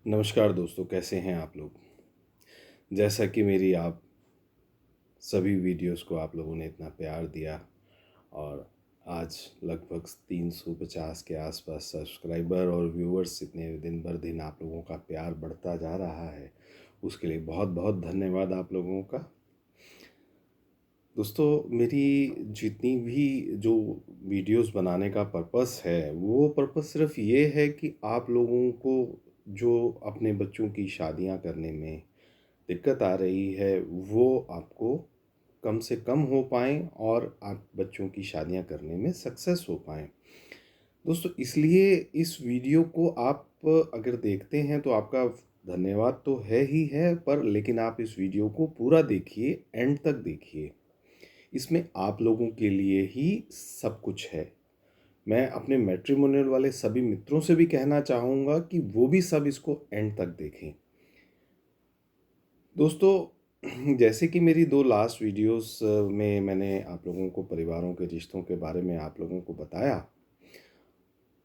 नमस्कार दोस्तों, कैसे हैं आप लोग। जैसा कि मेरी आप सभी वीडियोस को आप लोगों ने इतना प्यार दिया और आज लगभग 350 के आसपास सब्सक्राइबर और व्यूअर्स इतने दिन भर दिन आप लोगों का प्यार बढ़ता जा रहा है, उसके लिए बहुत बहुत धन्यवाद आप लोगों का। दोस्तों, मेरी जितनी भी जो वीडियोस बनाने का पर्पस है, वो पर्पस सिर्फ ये है कि आप लोगों को जो अपने बच्चों की शादियां करने में दिक्कत आ रही है, वो आपको कम से कम हो पाएँ और आप बच्चों की शादियां करने में सक्सेस हो पाएँ। दोस्तों, इसलिए इस वीडियो को आप अगर देखते हैं तो आपका धन्यवाद तो है ही है, पर लेकिन आप इस वीडियो को पूरा देखिए, एंड तक देखिए। इसमें आप लोगों के लिए ही सब कुछ है। मैं अपने मैट्रिमोनियल वाले सभी मित्रों से भी कहना चाहूँगा कि वो भी सब इसको एंड तक देखें। दोस्तों, जैसे कि मेरी 2 लास्ट वीडियोस में मैंने आप लोगों को परिवारों के रिश्तों के बारे में आप लोगों को बताया।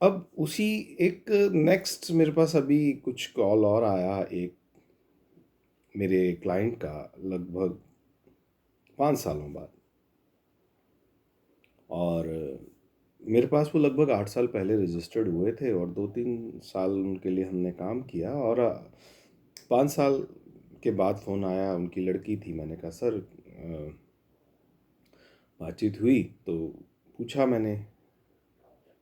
अब उसी एक नेक्स्ट मेरे पास अभी कुछ कॉल और आया एक मेरे क्लाइंट का लगभग 5 सालों बाद। और मेरे पास वो लगभग 8 साल पहले रजिस्टर्ड हुए थे और 2-3 साल उनके लिए हमने काम किया और 5 साल के बाद फ़ोन आया, उनकी लड़की थी। मैंने कहा सर, बातचीत हुई तो पूछा मैंने,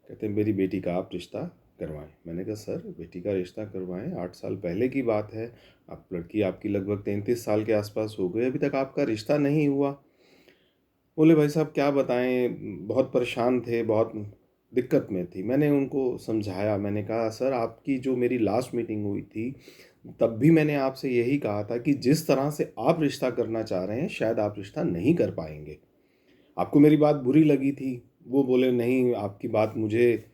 कहते मेरी बेटी का आप रिश्ता करवाएं। मैंने कहा सर, बेटी का रिश्ता करवाएं, 8 साल पहले की बात है। आप लड़की आपकी लगभग 33 साल के आसपास हो गई, अभी तक आपका रिश्ता नहीं हुआ। बोले भाई साहब क्या बताएं, बहुत परेशान थे, बहुत दिक्कत में थी। मैंने उनको समझाया, मैंने कहा सर, आपकी जो मेरी लास्ट मीटिंग हुई थी तब भी मैंने आपसे यही कहा था कि जिस तरह से आप रिश्ता करना चाह रहे हैं शायद आप रिश्ता नहीं कर पाएंगे। आपको मेरी बात बुरी लगी थी। वो बोले नहीं, आपकी बात मुझे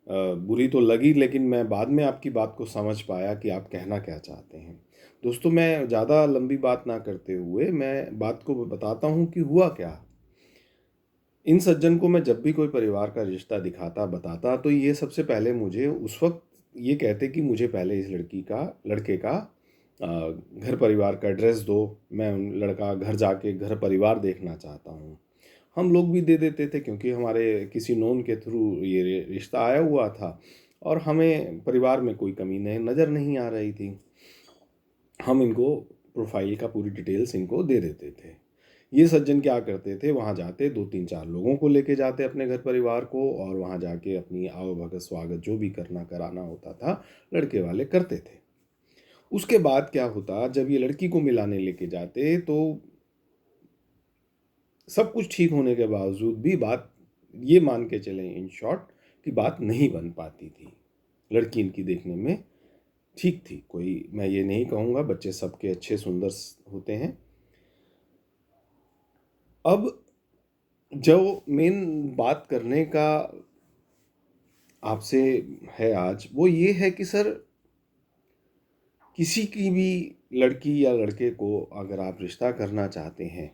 बुरी तो लगी, लेकिन मैं बाद में आपकी बात को समझ पाया कि आप कहना क्या चाहते हैं। दोस्तों, मैं ज़्यादा लंबी बात ना करते हुए मैं बात को बताता हूँ कि हुआ क्या। इन सज्जन को मैं जब भी कोई परिवार का रिश्ता दिखाता बताता तो ये सबसे पहले मुझे उस वक्त ये कहते कि मुझे पहले इस लड़के का घर परिवार का एड्रेस दो, मैं उन लड़का घर जाके घर परिवार देखना चाहता हूँ। हम लोग भी दे देते थे क्योंकि हमारे किसी नोन के थ्रू ये रिश्ता आया हुआ था और हमें परिवार में कोई कमी नहीं नज़र नहीं आ रही थी। हम इनको प्रोफाइल का पूरी डिटेल्स इनको दे देते थे। ये सज्जन क्या करते थे, वहाँ जाते 2-3-4 लोगों को लेके जाते अपने घर परिवार को और वहाँ जाके अपनी आवभगत स्वागत जो भी करना कराना होता था लड़के वाले करते थे। उसके बाद क्या होता, जब ये लड़की को मिलाने लेके जाते तो सब कुछ ठीक होने के बावजूद भी बात ये मान के चलें इन शॉर्ट कि बात नहीं बन पाती थी। लड़की इनकी देखने में ठीक थी, कोई मैं ये नहीं कहूँगा, बच्चे सबके अच्छे सुंदर होते हैं। अब जो मेन बात करने का आपसे है आज, वो ये है कि सर, किसी की भी लड़की या लड़के को अगर आप रिश्ता करना चाहते हैं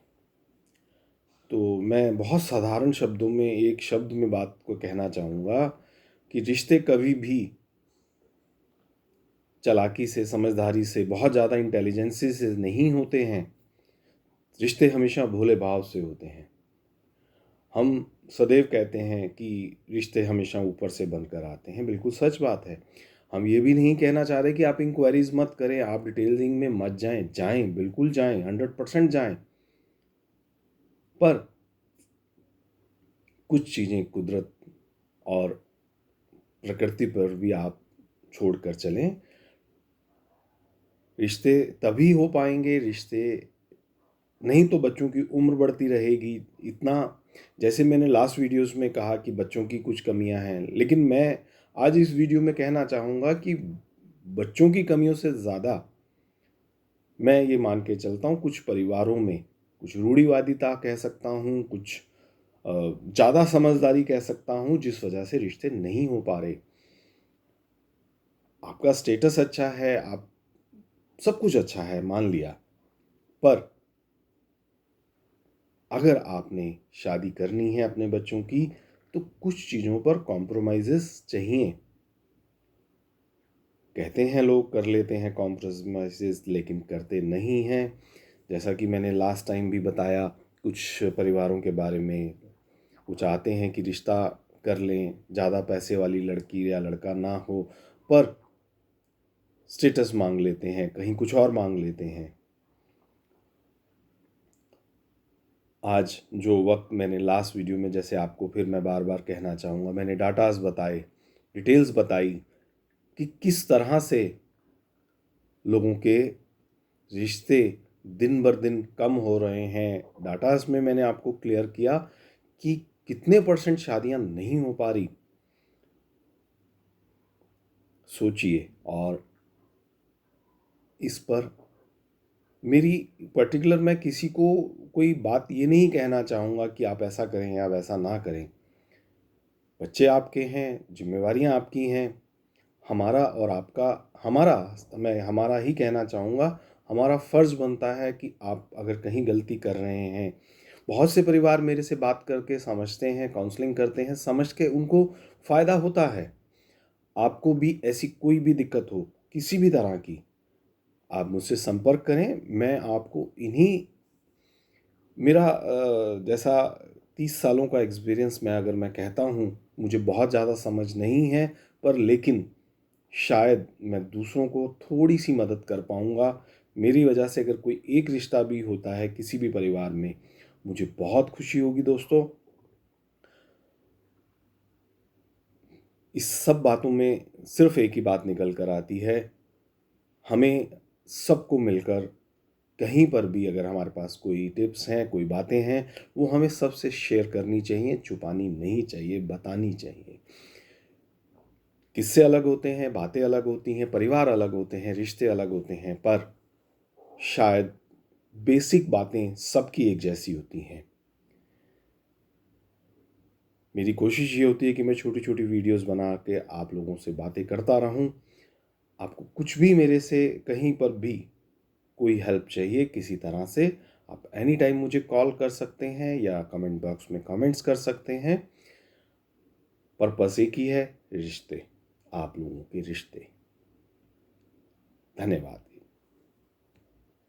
तो मैं बहुत साधारण शब्दों में एक शब्द में बात को कहना चाहूँगा कि रिश्ते कभी भी चालाकी से, समझदारी से, बहुत ज़्यादा इंटेलिजेंसी से नहीं होते हैं। रिश्ते हमेशा भोले भाव से होते हैं। हम सदैव कहते हैं कि रिश्ते हमेशा ऊपर से बनकर आते हैं, बिल्कुल सच बात है। हम ये भी नहीं कहना चाह रहे कि आप इंक्वायरीज मत करें, आप डिटेलिंग में मत जाएं। जाएं, बिल्कुल जाएं, 100% जाएं। पर कुछ चीज़ें कुदरत और प्रकृति पर भी आप छोड़कर चलें। रिश्ते तभी हो पाएंगे, रिश्ते नहीं तो बच्चों की उम्र बढ़ती रहेगी। इतना, जैसे मैंने लास्ट वीडियोस में कहा कि बच्चों की कुछ कमियां हैं, लेकिन मैं आज इस वीडियो में कहना चाहूँगा कि बच्चों की कमियों से ज़्यादा मैं ये मान के चलता हूँ कुछ परिवारों में कुछ रूढ़िवादिता कह सकता हूँ, कुछ ज़्यादा समझदारी कह सकता हूँ, जिस वजह से रिश्ते नहीं हो पा रहे। आपका स्टेटस अच्छा है, आप सब कुछ अच्छा है, मान लिया, पर अगर आपने शादी करनी है अपने बच्चों की तो कुछ चीज़ों पर कॉम्प्रोमाइज़ेस चाहिए। कहते हैं लोग कर लेते हैं कॉम्प्रोमाइज़, लेकिन करते नहीं हैं। जैसा कि मैंने लास्ट टाइम भी बताया, कुछ परिवारों के बारे में, वो चाहते हैं कि रिश्ता कर लें, ज़्यादा पैसे वाली लड़की या लड़का ना हो, पर स्टेटस मांग लेते हैं, कहीं कुछ और मांग लेते हैं। आज जो वक्त मैंने लास्ट वीडियो में, जैसे आपको फिर मैं बार बार कहना चाहूँगा, मैंने डाटाज बताए, डिटेल्स बताई कि किस तरह से लोगों के रिश्ते दिन बर दिन कम हो रहे हैं। डाटाज में मैंने आपको क्लियर किया कि कितने % शादियां नहीं हो पा रही। सोचिए। और इस पर मेरी पर्टिकुलर, मैं किसी को कोई बात ये नहीं कहना चाहूँगा कि आप ऐसा करें या वैसा ना करें। बच्चे आपके हैं, जिम्मेवारियाँ आपकी हैं। हमारा और आपका, हमारा, मैं हमारा ही कहना चाहूँगा, हमारा फ़र्ज़ बनता है कि आप अगर कहीं गलती कर रहे हैं, बहुत से परिवार मेरे से बात करके समझते हैं, काउंसलिंग करते हैं, समझ के उनको फ़ायदा होता है। आपको भी ऐसी कोई भी दिक्कत हो, किसी भी तरह की, आप मुझसे संपर्क करें। मैं आपको इन्हीं, मेरा जैसा 30 सालों का एक्सपीरियंस में अगर मैं कहता हूँ, मुझे बहुत ज़्यादा समझ नहीं है, पर लेकिन शायद मैं दूसरों को थोड़ी सी मदद कर पाऊँगा। मेरी वजह से अगर कोई एक रिश्ता भी होता है किसी भी परिवार में, मुझे बहुत खुशी होगी दोस्तों। इस सब बातों में सिर्फ एक ही बात निकल कर आती है, हमें सबको मिलकर कहीं पर भी अगर हमारे पास कोई टिप्स हैं, कोई बातें हैं, वो हमें सबसे शेयर करनी चाहिए, छुपानी नहीं चाहिए, बतानी चाहिए। किस्से अलग होते हैं, बातें अलग होती हैं, परिवार अलग होते हैं, रिश्ते अलग होते हैं, पर शायद बेसिक बातें सबकी एक जैसी होती हैं। मेरी कोशिश ये होती है कि मैं छोटी-छोटी वीडियोज़ बना के आप लोगों से बातें करता रहूँ। आपको कुछ भी मेरे से कहीं पर भी कोई हेल्प चाहिए किसी तरह से, आप एनी टाइम मुझे कॉल कर सकते हैं या कमेंट बॉक्स में कमेंट्स कर सकते हैं। पर्पस एक ही है, रिश्ते, आप लोगों के रिश्ते। धन्यवाद।